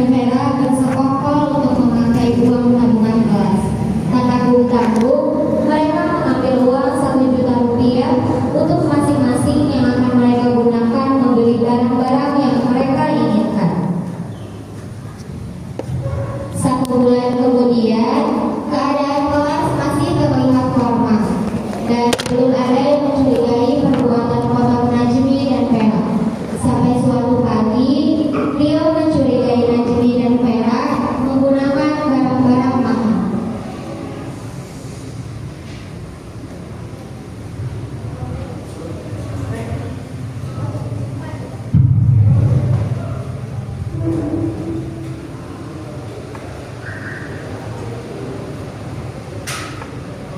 dan Vera bersekongkol untuk memakai uang tabungan kelas. Tak tanggung-tanggung, mereka mengambil uang 1 juta rupiah untuk masing-masing yang akan mereka gunakan membeli barang-barang yang mereka inginkan. 1 bulan kemudian, keadaan kelas masih terlihat normal dan belum ada yang mencurigai perbuatan kotor Najmi dan Vera. Sampai suatu pagi, Rio mencurigai Najmi dan Vera menggunakan barang-barang mahal.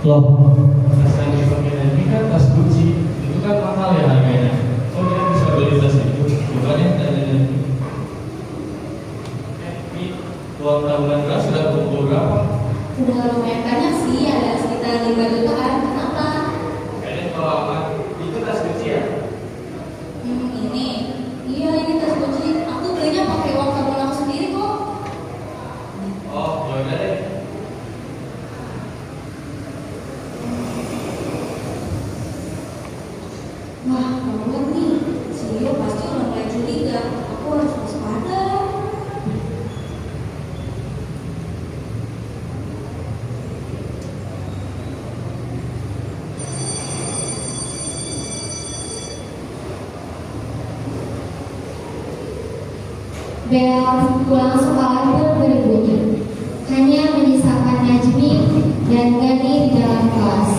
Loh, tas yang dipakai ini kan tas Gucci, itu kan mahal ya harganya. Oh dia bisa beli tas itu, bukannya tanya ini uang tabungan kelas sudah kumpul berapa? Udah lumayan banyak sih, ada sekitar 5 jutaan. Kenapa? Kayaknya kalau aman, itu tas Gucci ya? Ini. Iya, ini tas Gucci. Aku belinya pakai uang tabungan aku sendiri kok. Oh, ya udah deh. Wah, banget nih. Si Rio pasti udah mulai curiga. Aku harus waspada. Bel pulang sekolah pun berbunyi. Hanya menyisakan Najmi dan Gani di dalam kelas.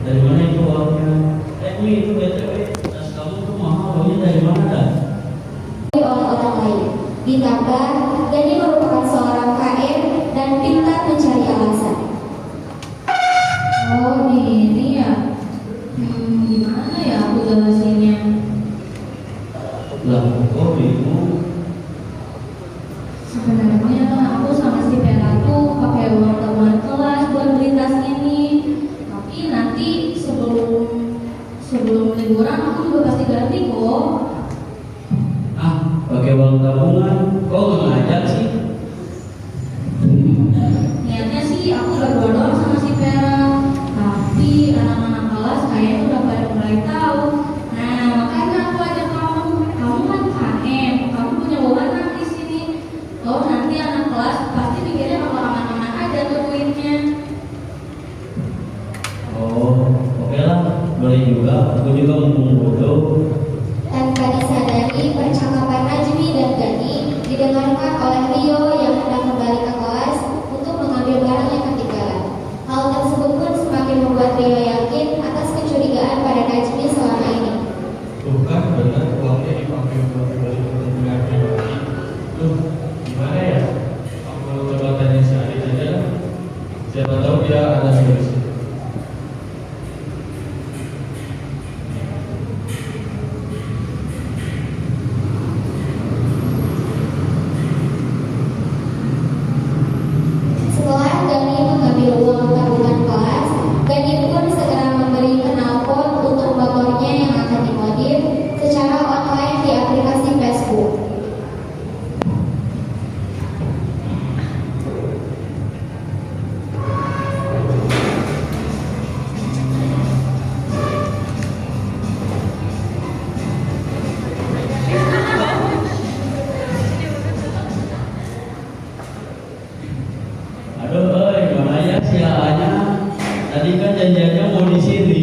Dari mana itu uangnya? Ini itu BTW, tas kamu tuh mahal, uangnya dari mana dah? Oleh orang lain. Ditambah, Gani merupakan seorang KM dan pintar mencari alasan. Oh, ini ya. Gimana ya aku jelasinnya? Lah, kok bingung? Sebenarnya aku sama si Vera tuh pakai uang tabungan kelas buat beli tas ini. Tapi nanti sebelum liburan aku juga pasti ganti kok. Ah, pakai uang tabungan, kok nggak ngajak sih? Niatnya sih aku berdua doang sama si Vera. Tapi anak-anak kelas kayaknya udah pada mulai tahu. Nah, makanya aku ajak kamu. Kamu kan KM, kamu punya wewenang di sini. Oh, nanti anak kelas pasti mikirnya bakal aman-aman aja tuh duitnya. Oh, oke lah, boleh juga. Aku juga mumpung bodoh. Tanpa disadari, percakapan Najmi dan Gani didengarkan oleh Rio yang hendak kembali ke kelas untuk mengambil barang yang ketinggalan. Hal tersebut pun semakin membuat Rio yakin atas kecurigaan pada Najmi selama ini. Tuh kan benar uangnya dipakai buat beli kepentingan pribadi. Loh, gimana ya? Aku coba tanya si Adit aja. Siapa tahu dia ada solusi. Setelah Gani mengambil uang tabungan kelas, Gani pun segera memberi knalpot untuk motornya yang akan dimodif secara online di aplikasi Facebook. Aduh, gimana ya si A-nya? Tadi kan janjiannya mau di sini.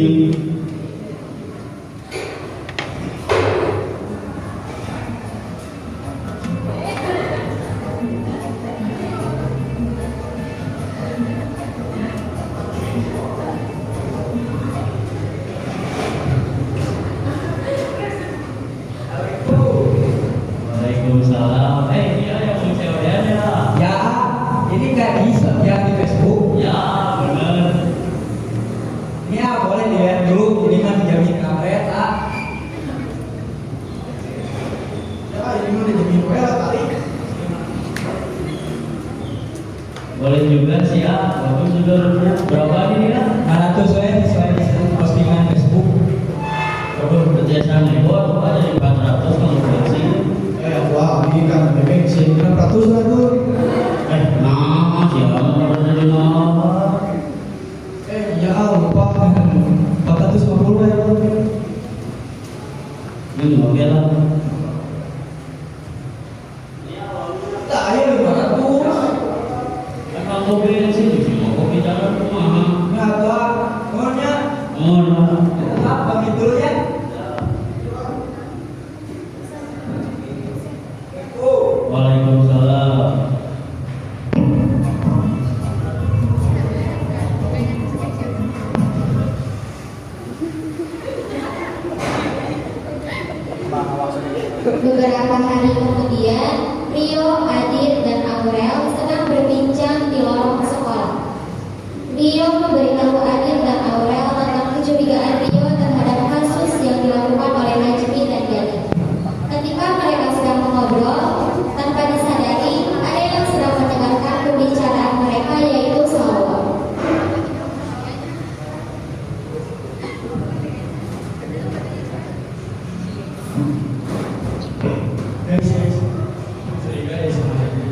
lihat di Facebook. Ya, benar. Ini ya boleh dilihat dulu, ini mah dijamin karet ah. Ya, ini mah dijamin gue lah kali. Boleh juga sih ya. Bagus sudah berapa ini ya? 500 sesuai di postingan Facebook. Bagus kerjasama nih, buat aja di 400 kalau versi. Wah, ini kan memang sih 600 lah tuh. Nah, siapa mau jadi nama? Ya lupa 450 ya. Ini oke lah. Tak ayo 500. Emang kopi sih, cuma kopi jalan rumah. Nah, tua, pokoknya Oh, nah. tetap pamit dulu ya. Waalaikumsalam. Beberapa hari kemudian, Rio, Adit, dan Aurel sedang berbincang di lorong sekolah. Rio memberitahu Adit dan Aurel tentang kecurigaan Rio terhadap kasus yang dilakukan oleh Najmi dan Gali. Ketika mereka sedang mengobrol, tanpa disadari ada yang sedang mendengarkan pembicaraan mereka, yaitu Salwa. Sehingga ya sebenarnya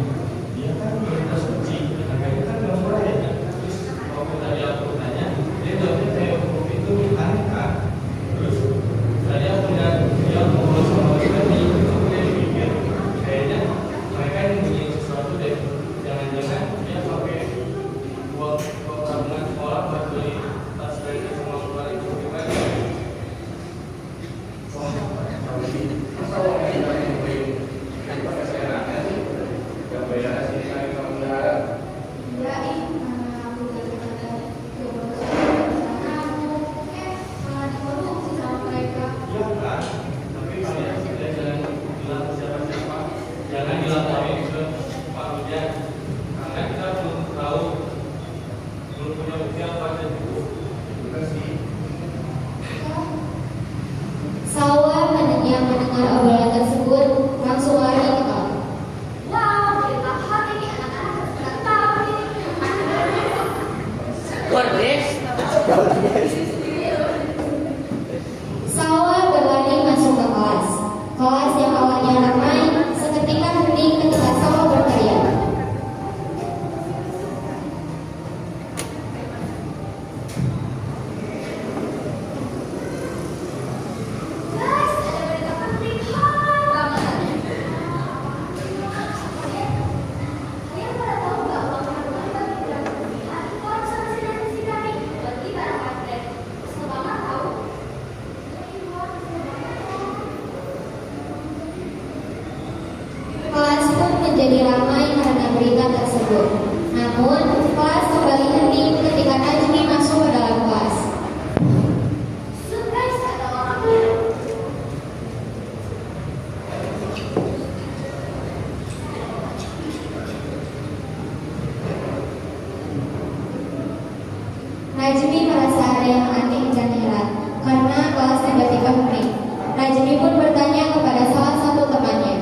dia kan kita suci, tenaga itu kan nggak murah ya. Terus kalau kita lihat tanya, dia jawabnya kayak hukum itu aneh. Terus tadi aku lihat dia ngobrol sama kita nih, aku dia pikir kayaknya mereka nyembunyiin sesuatu deh. Jangan-jangan dia pakai uang tabungan sekolah buat beli tas baju sama keluar itu gimana? Wah, kalau ini masa uangnya yang beli pakai seenaknya sih, nggak bayar sih kayak kamu darah. Iya kan, tapi kalian sudah jangan bilang ke siapa-siapa, jangan dilaporin ke Pak Hujan, karena kita belum tahu, belum punya bukti apa aja dulu. Benar sih. Salwa yang mendengar obrolan tersebut langsung lari ke kamar. Wow, berita hot ini anak-anak harus pada tahu ini. Salwa berlari masuk ke kelas. Kelas yang awalnya ramai seketika hening ketika Salwa berteriak. Guys, ada berita penting hot banget. Kalian pada tahu nggak uang kandungan bagi bulan berlebihan? Kalau misalnya sedang di kami bagi barang kalian. Selamat tahu. Kelas pun menjadi ramai karena berita tersebut. Namun, kelas kembali hening ketika Najmi masuk ke dalam kelas. Guys, ada orang baru. Najmi merasa ada yang aneh dan heran karena kelas tiba-tiba hening. Najmi pun bertanya kepada salah satu temannya.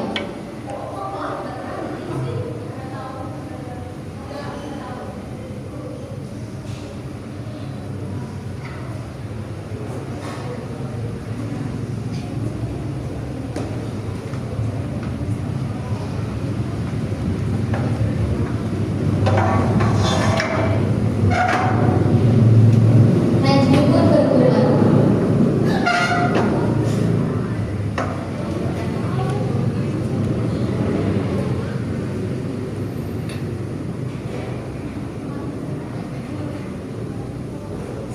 Najmi pun bergumam.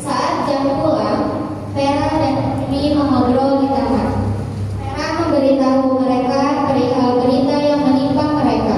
Saat jam pulang, Vera dan Najmi mengobrol di taman. Vera memberitahu mereka perihal berita yang menimpa mereka.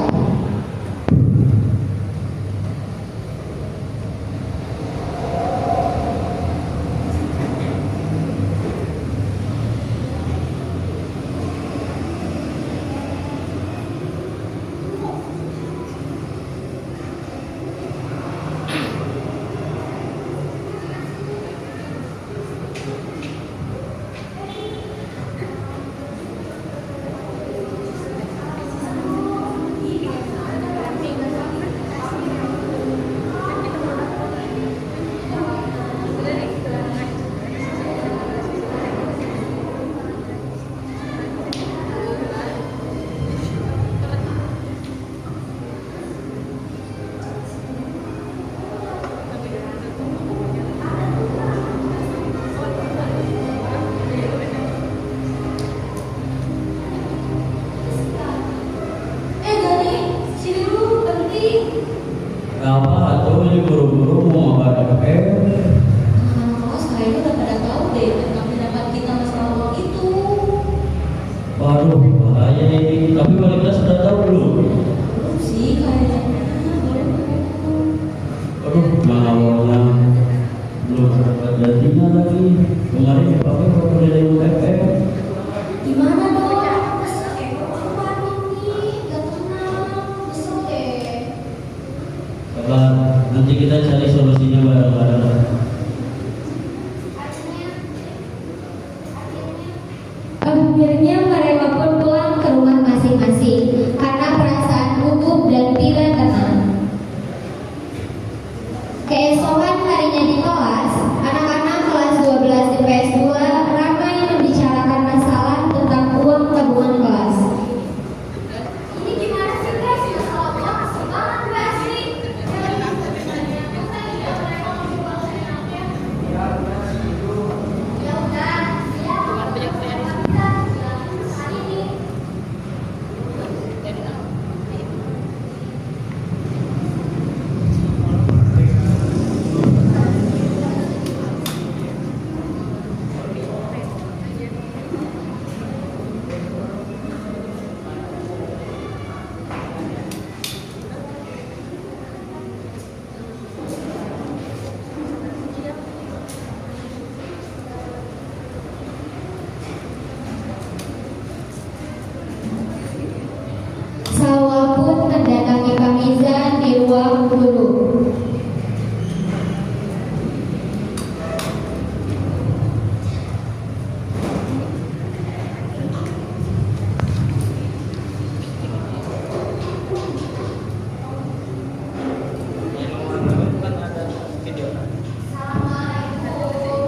nih buru-buru mau mabar FF. Mas kayaknya udah pada tahu deh tentang pendapat kita masalah uang itu. Waduh, bahaya ini. Tapi wali kelas sudah tahu belum? Belum sih kayaknya. Boleh. Aduh, mana awalnya belum dapat jadinya lagi. Kemarin dipakai waktu nilai UFF. Gimana dong? Sabar, nanti kita cari solusinya bareng-bareng. Akhirnya mereka pun pulang ke rumah masing-masing karena perasaan gugup dan tidak tenang. Keesokan harinya di kelas, anak-anak kelas 12 IPS 2 ramai membicarakan masalah tentang uang tabungan kelas. Ini gimana sih guys? Masalah uang asli banget gak sih? Ya udah, Salwa pun mendatangi Kamizan di ruang guru.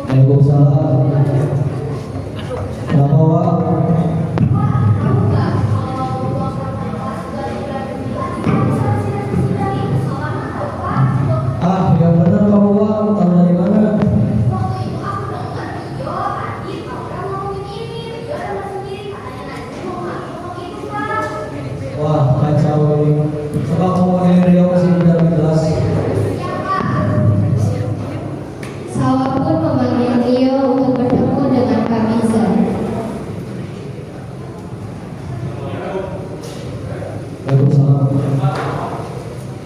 Waalaikumsalam. Kenapa, Wak? Ah, yang benar kamu, Wak. Tahu dari mana? waktu itu aku dengar Rio, Adit, Aura ngomongin ini. Rio ada sendiri katanya nanti mau ngomong itu kan. Wah, kacau ini. Coba kamu dari Rio kasih lebih jelas. Salwa pun memanggil Rio untuk bertemu dengan Kamizan. Waalaikumsalam.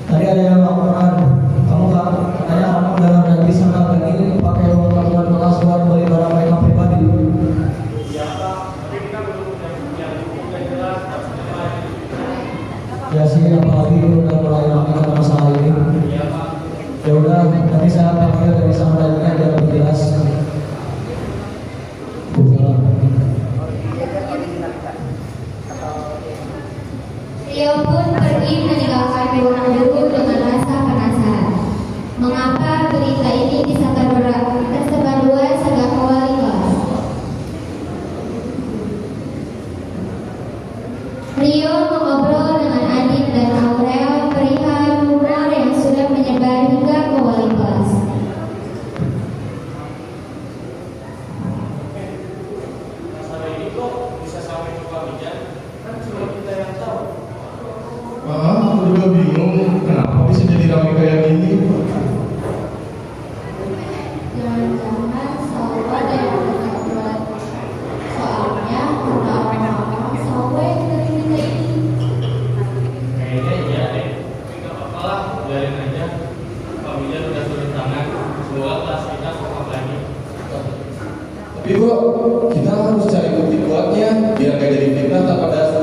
Tadi ada yang laporan. Kamu katanya kamu dalam dan bisa nggak ini pakai uang tabungan kelas buat beli barang mereka pribadi. Iya Pak, tapi kita belum punya bukti yang cukup dan jelas dan lain. Ya sih, apalagi udah mulai ramai karena masalah ini. Iya Pak. Ya udah, nanti saya panggil dari samudanya biar lebih jelas. Rio pun pergi meninggalkan ruang guru dengan rasa penasaran. Mengapa berita ini tersebar luas hingga ke wali kelas? Rio mengobrol dengan Adit dan Aurel perihal rumor yang sudah menyebar hingga ke wali kelas. Masalah ini kok bisa sampai ke Pak Bijan? Kan cuma kita yang tahu. Aku juga bingung kenapa bisa jadi ramai kayak gini. Jangan-jangan Salwa ada yang berkaitan. Soalnya kata orang-orang Salwa yang dari ini. Kayaknya iya deh. Tapi nggak apa-apa lah, biarin aja. Pak Bijan udah turun tangan. Semoga kelas kita sokap lagi. Tapi kok kita harus cari bukti kuatnya biar gak jadi fitnah tanpa dasar.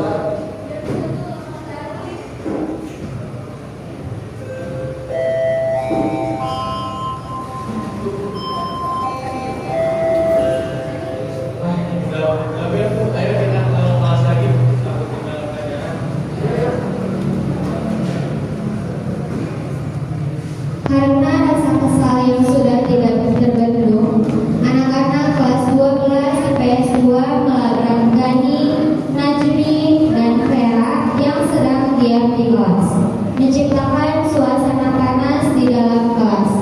Lebih ayo kita ke kelas lagi. Takut tinggal pelajaran. Karena rasa kesal yang sudah tidak terbendung, anak-anak kelas 12 IPS 2 melarang Gani, Najmi, dan Vera yang sedang diam di kelas, menciptakan suasana panas di dalam kelas.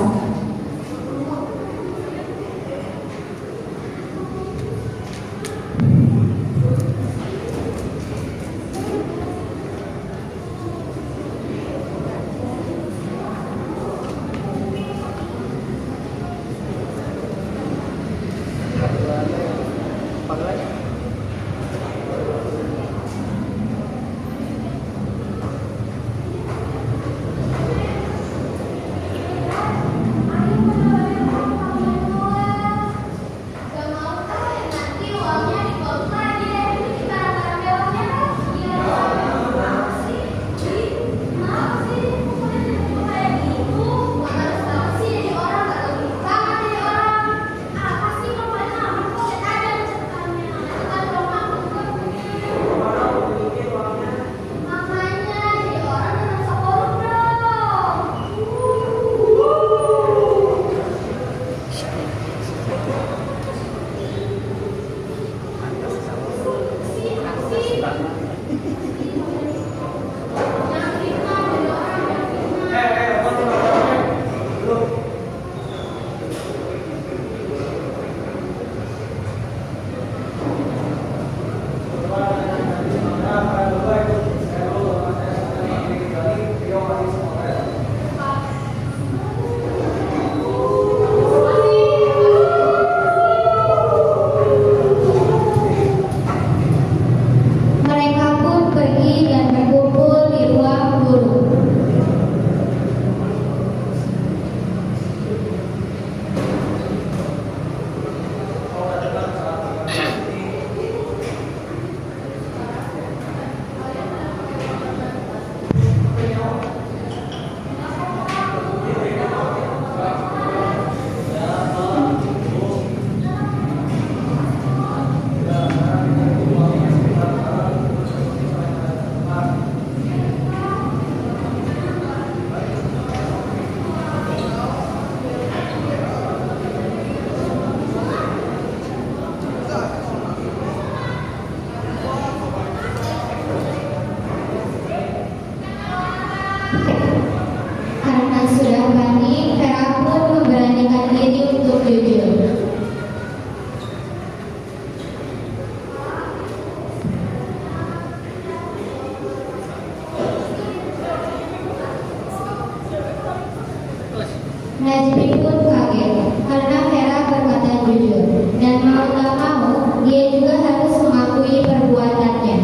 Najmi pun kaget karena Vera berkata jujur dan mau tak mau dia juga harus mengakui perbuatannya.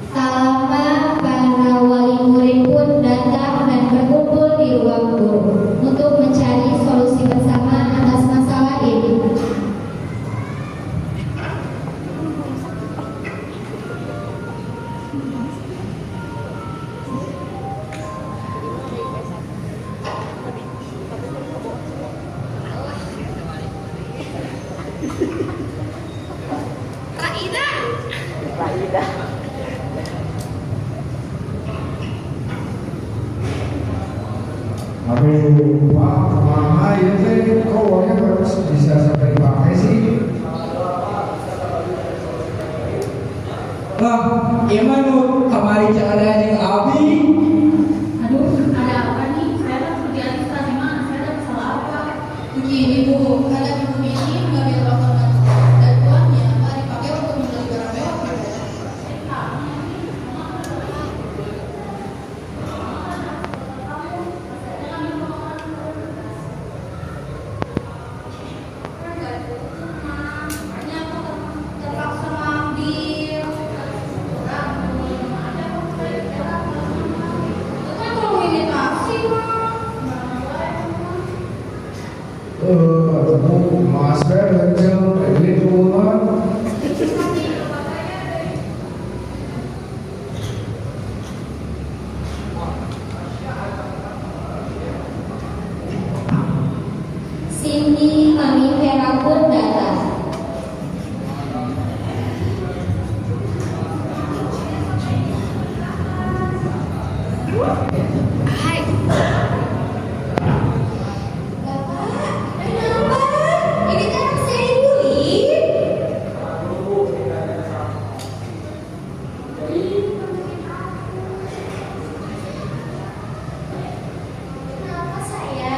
Tak lama para wali murid pun datang dan berkumpul di ruang guru untuk mencari solusi bersama atas masalah ini. Aduh, Pak, mama ini teh kok uangnya harus bisa sampai dipakai sih? Lah, iya mah nu kamari cara yang abi. Aduh, ada apa nih? Saya kan seperti Alisa, gimana? Saya ada masalah apa? Begini Bu, ada ibu ini mengambil rokok dan uangnya dipakai untuk membeli barang mewah. Terpaksa ngambil. Kan kalau ini taksi mah. Aduh, Mas Fer, kenceng, kayak gitu kan? Cindy, Mami Vera pun datang. Ini kan saya dibully. Kenapa saya?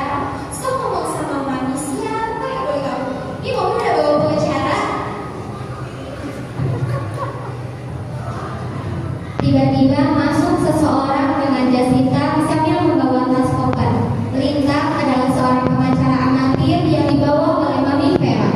Saya ngomong sama manusia, apa yang boleh kamu? Ini mobil udah bawa pengacara. Tiba-tiba masuk seseorang dengan jas hitam sambil membawa tas koper. Lintang adalah seorang pengacara amatir yang dibawa oleh Mami Vera.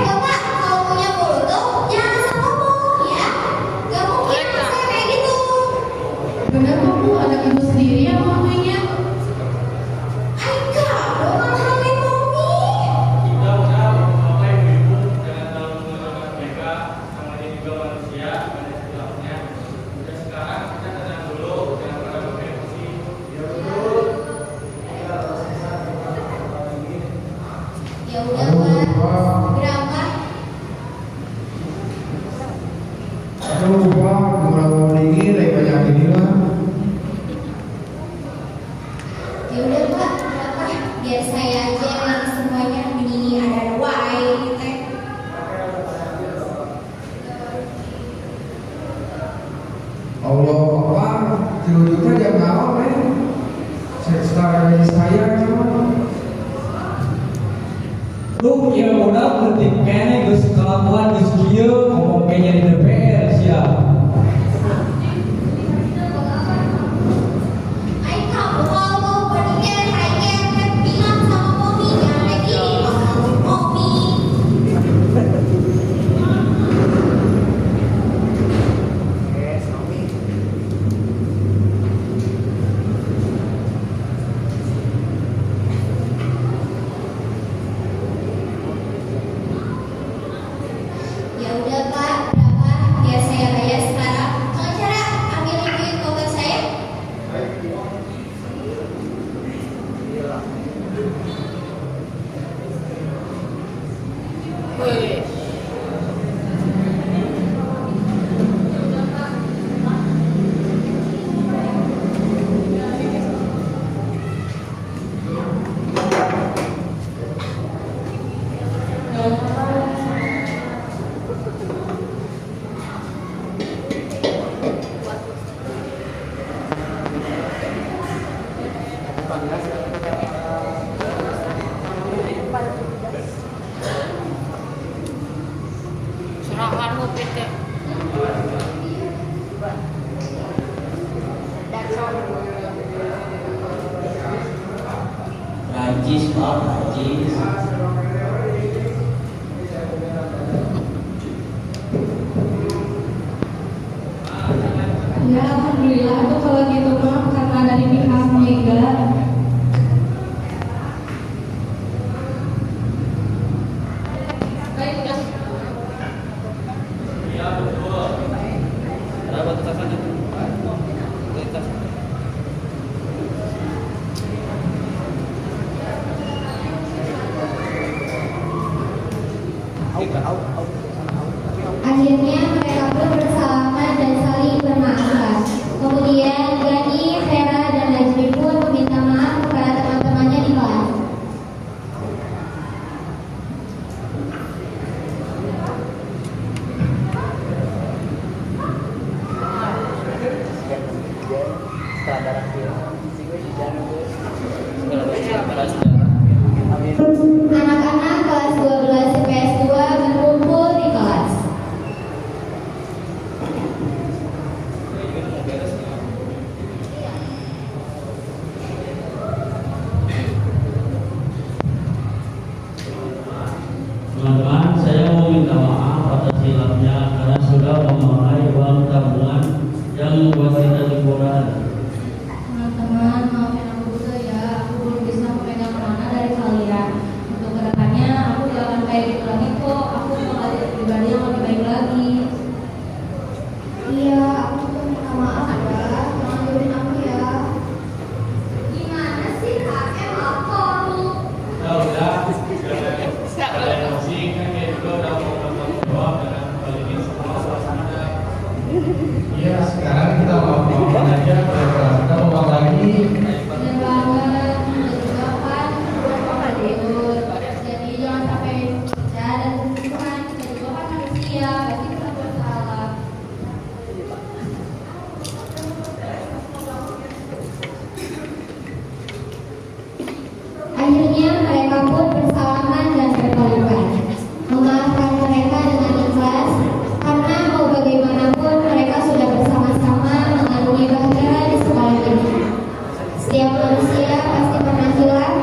Bapak, kalau punya mulut tuh jangan asal ngomong ya. Gak mungkin saya kayak gitu. Benar kok Bu, anak ibu sendiri yang ngomongnya. Aika, lo ngomongin Mami. Udah, Bapak Ibu jangan terlalu mengenalkan mereka, sama dia juga manusia, ada silapnya. Udah sekarang kita tenang dulu, jangan pada emosi. Ya udah Pak. Berapa? Aduh, Pak, kalau dingin, kayak banyak ini lah. Ya udah Pak. Berapa? Biar saya aja yang semuanya ini ada why gitu. Allah, Pak, tidur jam berapa, Pak? Sekarang dari saya, cuma. Lu yang udah penting kene geus kelakuan geus kieu ngomong kayaknya di DPR sia. Aika, kalau mau berdiri, Aika kan bilang sama Mami jangan kayak gini, Mami. Ya udah Pak. Berapa? Serahan hupit ya. Rajis Pak, Rajis. Ya, alhamdulillah tuh kalau gitu mah karena dari pihak Mega. Baik ya. Iya betul. Berapa tas aja? Tas. Akhirnya mereka pun bersalaman dan saling bermaafkan. Kemudian Gani, Vera, dan Najmi pun meminta maaf kepada teman-temannya di kelas. Anak-anak kelas 12 IPS 2 berkumpul di kelas. Teman-teman, saya mau minta maaf atas silapnya karena sudah memakai uang tabungan yang membuat kita liburan. Teman-teman, maafin aku juga ya, aku belum bisa memegang mana dari kalian. Untuk kedepannya, aku gak akan kayak gitu lagi kok. Aku bakal jadi pribadi yang lebih baik lagi. Iya, aku tuh minta maaf ya. Jangan jodohin aku ya. Gimana sih kakek lapor lu? Udah. Ada emosi kan kayak juga udah mau doang dengan balikin semua suasana. Iya, sekarang kita mau aja kita mau lagi. Bener banget. Dan juga kan aku nggak tidur. Jadi jangan sampai kerja dan kan kita juga kan manusia. Berarti kita bersalah. Akhirnya mereka pun bersalaman dan berpelukan. Memaafkan mereka dengan ikhlas karena mau bagaimanapun mereka sudah bersama-sama mengarungi bahtera di sekolah ini. Setiap manusia pasti pernah hilang